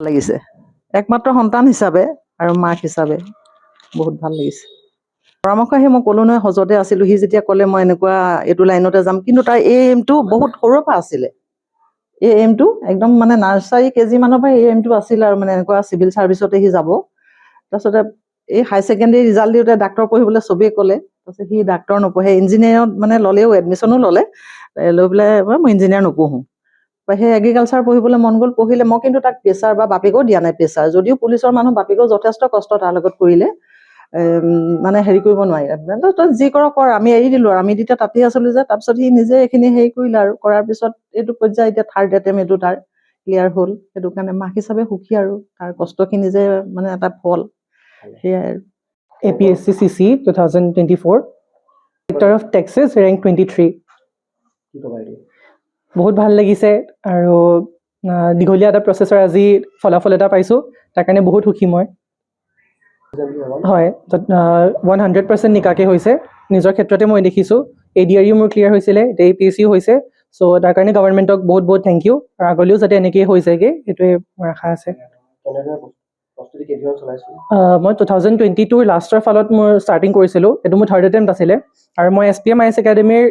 লাগিছে একমাত্ৰ সন্তান হিচাপে আৰু মাক হিচাপে বহুত ভাল লাগিছে পৰামৰ্শ আহি মই ক'লো নহয় হজতে আছিলোঁ সি যেতিয়া ক'লে মই এনেকুৱা এইটো লাইনতে যাম কিন্তু তাৰ এইমটো বহুত সৰুৰ পৰা আছিলে এই এইমটো একদম মানে নাৰ্চাৰী কেজি মানৰ পৰা এই এইমটো আছিলে আৰু মানে এনেকুৱা চিভিল ছাৰ্ভিচতে সি যাব তাৰপিছতে এই হাই ছেকেণ্ডেৰী ৰিজাল্ট দিওঁতে ডাক্তৰ পঢ়িবলৈ চবেই ক'লে তাৰপিছত সি ডাক্তৰ নপঢ়ে ইঞ্জিনিয়াৰত মানে ল'লেও এডমিশ্যনো ল'লে লৈ পেলাই মই ইঞ্জিনিয়াৰ নপঢ়োঁ সেই এগ্ৰিকালচাৰ পঢ়িবলৈ মন গ'ল পঢ়িলে মই কিন্তু তাক প্ৰেছাৰ বা বাপেকেও দিয়া নাই প্ৰেছাৰ যদিও পুলিচৰ মানুহ বাপেকেও যথেষ্ট কষ্ট তাৰ লগত কৰিলে মানে হেৰি কৰিব নোৱাৰি তই যি কৰ আমি এৰি দিলোঁ আৰু আমি তেতিয়া তাতেই আছিলোঁ যে তাৰপিছত সি নিজে এইখিনি হেৰি কৰিলে আৰু কৰাৰ পিছত এইটো পৰ্যায় এতিয়া থাৰ্ড এটেম্প এইটো তাৰ ক্লিয়াৰ হ'ল সেইটো কাৰণে মাক হিচাপে সুখী আৰু তাৰ কষ্টখিনি যে মানে এটা ফল সেয়াই আৰু APSC CC 2024 Director of Taxes rank 23 বহুত ভাল লাগিছে আৰু দীঘলীয়া এটা প্ৰচেছৰ আজি ফলাফল এটা পাইছোঁ তাৰ কাৰণে বহুত সুখী মই হয় 100% নিকাকে হৈছে নিজৰ ক্ষেত্ৰতে মই দেখিছোঁ ADRE মোৰ ক্লিয়াৰ হৈছিলে এতিয়া APSC হৈছে চ' তাৰ কাৰণে গভৰ্ণমেণ্টক বহুত বহুত থেংক ইউ আৰু আগলৈও যাতে এনেকেই হৈ যায়গৈ সেইটোৱে মোৰ আশা আছে মই 2022 লাষ্টৰ ফালত মোৰ ষ্টাৰ্টিং কৰিছিলোঁ এইটো মোৰ থাৰ্ড এটেম্প্ট আছিলে আৰু মই SPM IS একাডেমীৰ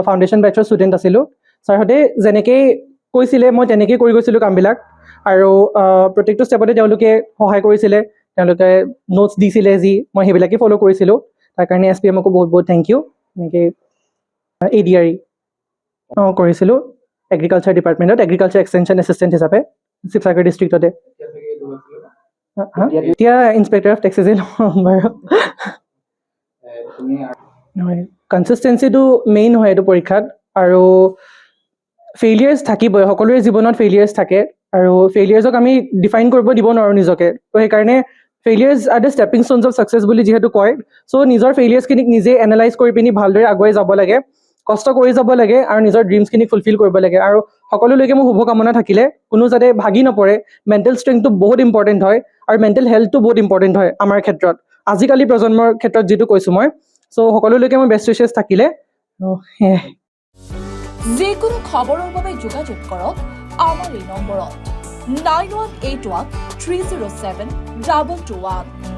ফাউণ্ডেশ্যন বেটছৰ ষ্টুডেণ্ট আছিলোঁ ছাৰহঁতে যেনেকৈ কৈছিলে মই তেনেকেই কৰি গৈছিলোঁ কামবিলাক আৰু প্ৰত্যেকটো ষ্টেপতে তেওঁলোকে সহায় কৰিছিলে তেওঁলোকে নোটছ দিছিলে যি মই সেইবিলাকেই ফ'ল' কৰিছিলোঁ তাৰ কাৰণে SPMকো বহুত বহুত থেংক ইউ এনেকৈ ADRE কৰিছিলোঁ এগ্ৰিকালচাৰ ডিপাৰ্টমেণ্টত এগ্ৰিকালচাৰ এক্সটেনশ্যন এছিষ্টেণ্ট হিচাপে শিৱসাগৰ ডিষ্ট্ৰিক্টতে এতিয়া ইনস্পেক্টৰ অফ টেক্সেছই ল'ম বাৰু হয় কনচিষ্টেঞ্চিটো মেইন হয় এইটো পৰীক্ষাত আৰু ফেইলিয়াৰ্ছ থাকিবই সকলোৰে জীৱনত ফেইলিয়াৰ্ছ থাকে আৰু ফেইলিয়াৰ্ছক আমি ডিফাইন কৰিব দিব নোৱাৰোঁ নিজকে তো সেইকাৰণে failures are the stepping stones of success বুলি যিহেতু কয় চ' নিজৰ ফেইলিয়াৰ্ছখিনিক নিজে এনালাইজ কৰি পিনি ভালদৰে আগুৱাই যাব লাগে কষ্ট কৰি যাব লাগে আৰু নিজৰ ড্ৰিমছখিনিক ফুলফিল কৰিব লাগে আৰু সকলোলৈকে মোৰ শুভকামনা থাকিলে কোনো যাতে ভাগি নপৰে মেণ্টেল ষ্ট্ৰেংথটো বহুত ইম্পৰ্টেণ্ট হয় আৰু মেণ্টেল হেল্থটো বহুত ইম্পৰ্টেণ্ট হয় আমাৰ ক্ষেত্ৰত আজিকালি প্ৰজন্মৰ ক্ষেত্ৰত যিটো কৈছোঁ মই চ' সকলোলৈকে মোৰ বেষ্ট উইচেছ থাকিলে সেয়াই যিকোনো খবৰৰ বাবে যোগাযোগ কৰক আমাৰ এই নম্বৰত 9181 307 2221